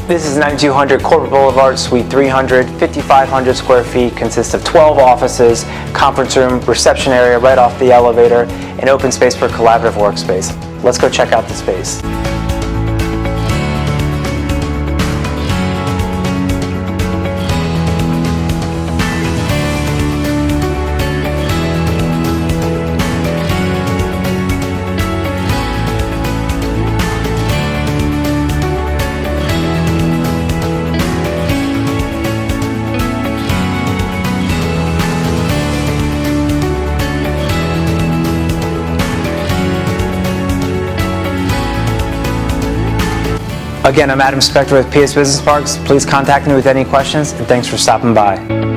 This is 9200 Corporate Boulevard, Suite 300, 5,500 square feet, consists of 12 offices, conference room, reception area right off the elevator, and open space for collaborative workspace. Let's go check out the space. Again, I'm Adam Spector with PS Business Parks. Please contact me with any questions, and thanks for stopping by.